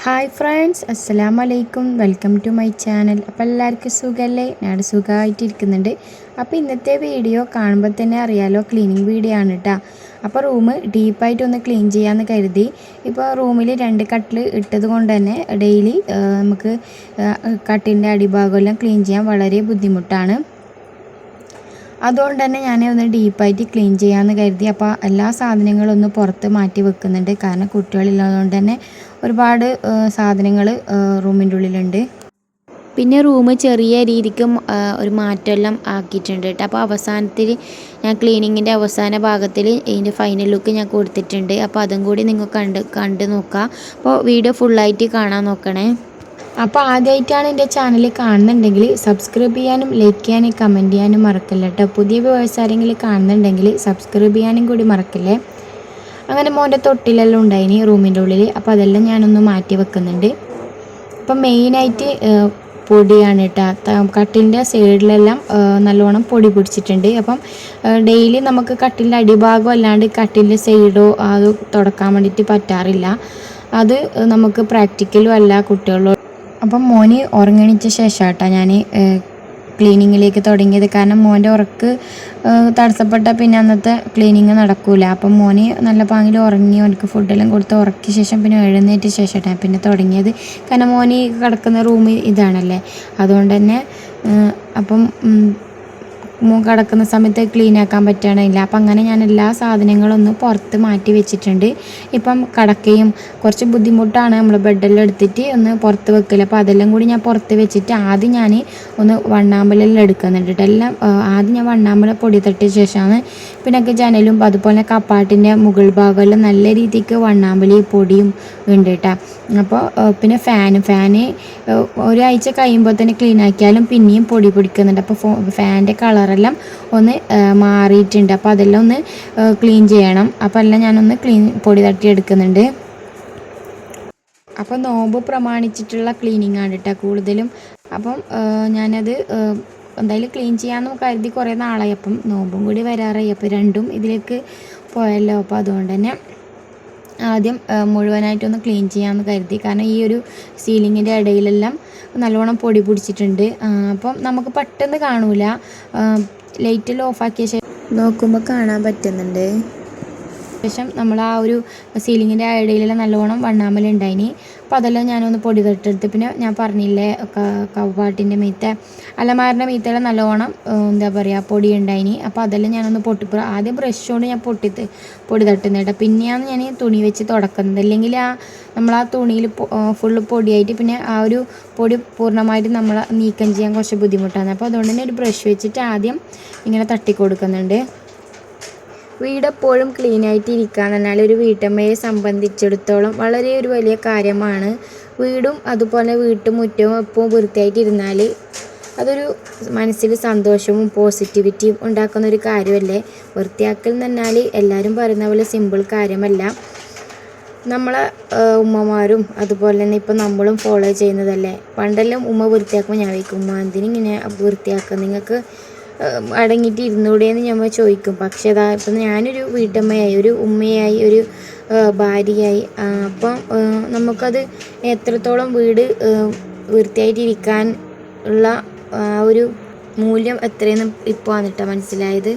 Hi friends, അസ്സലാമു അലൈക്കും. Welcome to my channel. അപ്പോൾ എല്ലാവർക്കും സുഖമല്ലേ? ഞാൻ സുഖമായിട്ടിരിക്കുന്നുണ്ട്. അപ്പോൾ ഇന്നത്തെ വീഡിയോ കാണുമ്പോൾ തന്നെ അറിയാലോ, ക്ലീനിങ് വീഡിയോ ആണ് കേട്ടോ. അപ്പോൾ റൂം ഡീപ്പായിട്ടൊന്ന് ക്ലീൻ ചെയ്യാമെന്ന് കരുതി. ഇപ്പോൾ റൂമിൽ 2 കട്ടിൽ ഇട്ടത് കൊണ്ട് തന്നെ ഡെയിലി നമുക്ക് കട്ടിലിൻ്റെ അടിഭാഗമെല്ലാം ക്ലീൻ ചെയ്യാൻ വളരെ ബുദ്ധിമുട്ടാണ്. അതുകൊണ്ട് തന്നെ ഞാൻ ഒന്ന് ഡീപ്പായിട്ട് ക്ലീൻ ചെയ്യാമെന്ന് കരുതി. അപ്പോൾ എല്ലാ സാധനങ്ങളും ഒന്ന് പുറത്ത് മാറ്റി വെക്കുന്നുണ്ട്. കാരണം കുട്ടികളില്ലാത്തതുകൊണ്ട് തന്നെ ഒരുപാട് സാധനങ്ങൾ റൂമിൻ്റെ ഉള്ളിലുണ്ട്. പിന്നെ റൂം ചെറിയ രീതിക്കും ഒരു മാറ്റമെല്ലാം ആക്കിയിട്ടുണ്ട് കേട്ടോ. അപ്പോൾ അവസാനത്തിൽ ഞാൻ ക്ലീനിങ്ങിൻ്റെ അവസാന ഭാഗത്തിൽ ഇതിൻ്റെ ഫൈനൽ ലുക്ക് ഞാൻ കൊടുത്തിട്ടുണ്ട്. അപ്പോൾ അതും കൂടി നിങ്ങൾ കണ്ട് നോക്കുക. അപ്പോൾ വീഡിയോ ഫുള്ളായിട്ട് കാണാൻ നോക്കണേ. അപ്പോൾ ആദ്യമായിട്ടാണ് എൻ്റെ ചാനൽ കാണുന്നുണ്ടെങ്കിൽ സബ്സ്ക്രൈബ് ചെയ്യാനും ലൈക്ക് ചെയ്യാനും കമൻറ്റ് ചെയ്യാനും മറക്കില്ല കേട്ടോ. പുതിയ വ്യൂവേഴ്സ് ആരെങ്കിലും കാണുന്നുണ്ടെങ്കിൽ സബ്സ്ക്രൈബ് ചെയ്യാനും കൂടി മറക്കില്ലേ. അങ്ങനെ മോൻ്റെ തൊട്ടിലെല്ലാം ഉണ്ടായിനി റൂമിൻ്റെ ഉള്ളിൽ. അപ്പോൾ അതെല്ലാം ഞാനൊന്ന് മാറ്റി വെക്കുന്നുണ്ട്. അപ്പം മെയിനായിട്ട് പൊടിയാണ് കേട്ടോ. കട്ടിലിൻ്റെ സൈഡിലെല്ലാം നല്ലോണം പൊടി പിടിച്ചിട്ടുണ്ട്. അപ്പം ഡെയിലി നമുക്ക് കട്ടിലിൻ്റെ അടിഭാഗം അല്ലാണ്ട് കട്ടിലിൻ്റെ സൈഡോ അത് തുടക്കാൻ വേണ്ടിയിട്ട് പറ്റാറില്ല. അത് നമുക്ക് പ്രാക്ടിക്കലും അല്ല കുട്ടികളോട്. അപ്പം മോന് ഉറങ്ങണിച്ച ശേഷം കേട്ടോ ഞാൻ ക്ലീനിങ്ങിലേക്ക് തുടങ്ങിയത്. കാരണം മോൻ്റെ ഉറക്ക് തടസ്സപ്പെട്ട പിന്നെ അന്നത്തെ ക്ലീനിങ് നടക്കില്ല. അപ്പം മോന് നല്ല പാങ്ങിൽ ഉറങ്ങി, അവനക്ക് ഫുഡെല്ലാം കൊടുത്ത് ഉറക്കിയ ശേഷം പിന്നെ എഴുന്നേറ്റ ശേഷം പിന്നെ തുടങ്ങിയത്. കാരണം മോന് കിടക്കുന്ന റൂം ഇതാണല്ലേ, അതുകൊണ്ട് തന്നെ അപ്പം കിടക്കുന്ന സമയത്ത് ക്ലീൻ ആക്കാൻ പറ്റണില്ല. അപ്പം അങ്ങനെ ഞാൻ എല്ലാ സാധനങ്ങളും ഒന്ന് പുറത്ത് മാറ്റി വെച്ചിട്ടുണ്ട്. ഇപ്പം കിടക്കയും കുറച്ച് ബുദ്ധിമുട്ടാണ്, നമ്മൾ ബെഡെല്ലാം എടുത്തിട്ട് ഒന്ന് പുറത്ത് വെക്കില്ല. അപ്പോൾ അതെല്ലാം കൂടി ഞാൻ പുറത്ത് വെച്ചിട്ട് ആദ്യം ഞാൻ ഒന്ന് വണ്ണാമ്പലെല്ലാം എടുക്കുന്നുണ്ട് കേട്ടോ. എല്ലാം ആദ്യം ഞാൻ വണ്ണാമ്പല പൊടി തട്ടിയ ശേഷമാണ് പിന്നൊക്കെ ജനലും അതുപോലെ കപ്പാട്ടിൻ്റെ മുകൾ ഭാഗമെല്ലാം നല്ല രീതിക്ക് വണ്ണാമ്പലി പൊടിയും ഉണ്ട് കേട്ടോ. അപ്പോൾ പിന്നെ ഫാന് ഒരാഴ്ച കഴിയുമ്പോൾ തന്നെ ക്ലീൻ ആക്കിയാലും പിന്നെയും പൊടി പിടിക്കുന്നുണ്ട്. അപ്പോൾ ഫാനിൻ്റെ കളറെല്ലാം ഒന്ന് മാറിയിട്ടുണ്ട്. അപ്പോൾ അതെല്ലാം ഒന്ന് ക്ലീൻ ചെയ്യണം. അപ്പോൾ എല്ലാം ഞാനൊന്ന് പൊടി തട്ടി എടുക്കുന്നുണ്ട്. അപ്പോൾ നോമ്പ് പ്രമാണിച്ചിട്ടുള്ള ക്ലീനിങ് ആണ് കേട്ടോ കൂടുതലും. അപ്പം ഞാനത് എന്തായാലും ക്ലീൻ ചെയ്യാമെന്ന് കരുതി കുറേ നാളായി. അപ്പം നോമ്പും കൂടി വരാറായി. അപ്പോൾ രണ്ടും ഇതിലേക്ക് പോയല്ലോ. അപ്പോൾ അതുകൊണ്ട് തന്നെ ആദ്യം മുഴുവനായിട്ടൊന്ന് ക്ലീൻ ചെയ്യാമെന്ന് കരുതി. കാരണം ഈ ഒരു സീലിങ്ങിൻ്റെ ഇടയിലെല്ലാം നല്ലോണം പൊടി പിടിച്ചിട്ടുണ്ട്. അപ്പം നമുക്ക് പെട്ടെന്ന് കാണൂല, ലൈറ്റെല്ലാം ഓഫാക്കിയ ശേഷം നോക്കുമ്പോൾ കാണാൻ പറ്റുന്നുണ്ട്. ശേഷം നമ്മൾ ആ ഒരു സീലിങ്ങിൻ്റെ ഇടയിലെല്ലാം നല്ലോണം വണ്ണാമലുണ്ടായിനി. അപ്പോൾ അതെല്ലാം ഞാനൊന്ന് പൊടി തട്ടെടുത്ത്. പിന്നെ ഞാൻ പറഞ്ഞില്ലേ, കവ്വാട്ടിൻ്റെ മീത്തെ അലമാരിൻ്റെ മീത്തെല്ലാം നല്ലോണം എന്താ പറയുക പൊടി ഉണ്ടായിനി. അപ്പോൾ അതെല്ലാം ഞാനൊന്ന് ആദ്യം ബ്രഷ് കൊണ്ട് ഞാൻ പൊടി തട്ടുന്നുണ്ട്. പിന്നെയാണ് ഞാൻ തുണി വെച്ച് തുടക്കുന്നത്. അല്ലെങ്കിൽ നമ്മൾ ആ തുണിയിൽ ഫുള്ള് പൊടിയായിട്ട് പിന്നെ ആ ഒരു പൊടി പൂർണ്ണമായിട്ട് നമ്മൾ നീക്കം ചെയ്യാൻ കുറച്ച് ബുദ്ധിമുട്ടാണ്. അപ്പോൾ അതുകൊണ്ട് തന്നെ ഒരു ബ്രഷ് വെച്ചിട്ട് ആദ്യം ഇങ്ങനെ തട്ടി കൊടുക്കുന്നുണ്ട്. വീടെപ്പോഴും ക്ലീനായിട്ട് ഇരിക്കുക എന്ന് പറഞ്ഞാൽ ഒരു വീട്ടമ്മയെ സംബന്ധിച്ചിടത്തോളം വളരെ ഒരു വലിയ കാര്യമാണ്. വീടും അതുപോലെ വീട്ടുമുറ്റവും എപ്പോഴും വൃത്തിയായിട്ടിരുന്നാൽ അതൊരു മനസ്സിൽ സന്തോഷവും പോസിറ്റിവിറ്റിയും ഉണ്ടാക്കുന്ന ഒരു കാര്യമല്ലേ. വൃത്തിയാക്കൽ എന്ന് പറഞ്ഞാൽ എല്ലാവരും പറയുന്ന പോലെ സിമ്പിൾ കാര്യമല്ല. നമ്മളെ ഉമ്മമാരും അതുപോലെ തന്നെ ഇപ്പം നമ്മളും ഫോളോ ചെയ്യുന്നതല്ലേ. പണ്ടെല്ലാം ഉമ്മ വൃത്തിയാക്കുമ്പോൾ ഞാൻ വയ്ക്കും, ഉമ്മ എന്തിനിങ്ങനെ വൃത്തിയാക്കുക, നിങ്ങൾക്ക് അടങ്ങിയിട്ട് ഇരുന്നൂടെയെന്ന് ഞമ്മ ചോദിക്കും. പക്ഷേ അതാ ഇപ്പം ഞാനൊരു വീട്ടമ്മയായി, ഒരു ഉമ്മയായി, ഒരു ഭാര്യയായി. അപ്പം നമുക്കത് എത്രത്തോളം വീട് വൃത്തിയായിട്ടിരിക്കാൻ ഉള്ള ഒരു മൂല്യം എത്രയെന്ന് ഇപ്പോൾ വന്നിട്ടാണ് മനസ്സിലായത്.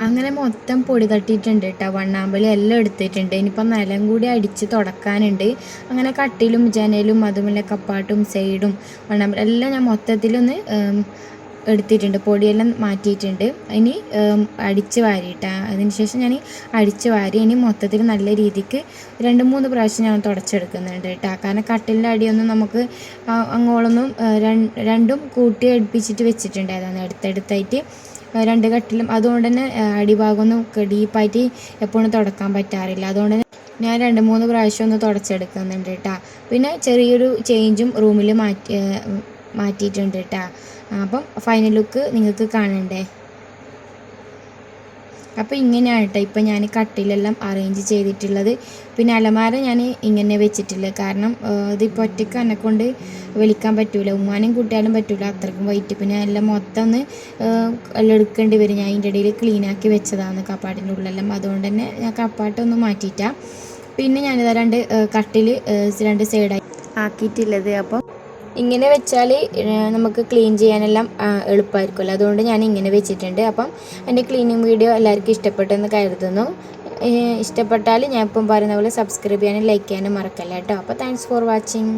അങ്ങനെ മൊത്തം പൊടി തട്ടിയിട്ടുണ്ട് കേട്ടോ. വണ്ണാമ്പലി എല്ലാം എടുത്തിട്ടുണ്ട്. ഇനിയിപ്പം നിലം കൂടി അടിച്ച് തുടക്കാനുണ്ട്. അങ്ങനെ കട്ടിലും ജനലും അതുപോലെ കപ്പാട്ടും സൈഡും വണ്ണാമ്പലി എല്ലാം ഞാൻ മൊത്തത്തിലൊന്ന് എടുത്തിട്ടുണ്ട്. പൊടിയെല്ലാം മാറ്റിയിട്ടുണ്ട്. ഇനി അടിച്ച് വാരിയിട്ടാ. അതിന് ശേഷം ഞാൻ അടിച്ച് വാരി ഇനി മൊത്തത്തിൽ നല്ല രീതിക്ക് 2-3 പ്രാവശ്യം ഞാൻ തുടച്ചെടുക്കുന്നുണ്ട് കേട്ടോ. കാരണം കട്ടിലിൻ്റെ അടിയൊന്നും നമുക്ക് അങ്ങോളൊന്നും രണ്ടും കൂട്ടി അടുപ്പിച്ചിട്ട് വെച്ചിട്ടുണ്ടായതാണ് അടുത്തടുത്തായിട്ട് 2 കട്ടിലും. അതുകൊണ്ട് തന്നെ അടിഭാഗമൊന്നും ഡീപ്പായിട്ട് എപ്പോഴും തുടക്കാൻ പറ്റാറില്ല. അതുകൊണ്ട് തന്നെ ഞാൻ 2-3 പ്രാവശ്യം ഒന്ന് തുടച്ചെടുക്കുന്നുണ്ട് കേട്ടോ. പിന്നെ ചെറിയൊരു ചേഞ്ചും റൂമിൽ മാറ്റിയിട്ടുണ്ട് കേട്ടോ. അപ്പം ഫൈനൽ ലുക്ക് നിങ്ങൾക്ക് കാണണ്ടേ. അപ്പോൾ ഇങ്ങനെയാണ് കേട്ടോ ഇപ്പം ഞാൻ കട്ടിലെല്ലാം അറേഞ്ച് ചെയ്തിട്ടുള്ളത്. പിന്നെ അലമാര ഞാൻ ഇങ്ങനെ വെച്ചിട്ടില്ല. കാരണം ഇതിപ്പോൾ ഒറ്റയ്ക്ക് എന്നെക്കൊണ്ട് വലിക്കാൻ പറ്റൂല, ഉമ്മാനും കുട്ടിയാലും പറ്റൂല, അത്രയ്ക്കും വെയിറ്റ്. പിന്നെ എല്ലാം മൊത്തം ഒന്ന് എല്ലാം എടുക്കേണ്ടി വരും. ഞാൻ ഇതിൻ്റെ ഇടയിൽ ക്ലീനാക്കി വെച്ചതാണ് കപ്പാട്ടിൻ്റെ ഉള്ളെല്ലാം. അതുകൊണ്ട് തന്നെ ഞാൻ കപ്പാട്ടൊന്നും മാറ്റിയിട്ടാണ്. പിന്നെ ഞാനിതാ 2 കട്ടിൽ 2 സൈഡായി ആക്കിയിട്ടുള്ളത്. അപ്പം ഇങ്ങനെ വെച്ചാൽ നമുക്ക് ക്ലീൻ ചെയ്യാനെല്ലാം എളുപ്പമായിരിക്കുമല്ലോ. അതുകൊണ്ട് ഞാൻ ഇങ്ങനെ വെച്ചിട്ടുണ്ട്. അപ്പം എൻ്റെ ക്ലീനിങ് വീഡിയോ എല്ലാവർക്കും ഇഷ്ടപ്പെട്ടെന്ന് കരുതുന്നു. ഇഷ്ടപ്പെട്ടാൽ ഞാൻ ഇപ്പം പറയുന്ന പോലെ സബ്സ്ക്രൈബ് ചെയ്യാനും ലൈക്ക് ചെയ്യാനും മറക്കല്ല കേട്ടോ. അപ്പോൾ താങ്ക്സ് ഫോർ വാച്ചിങ്.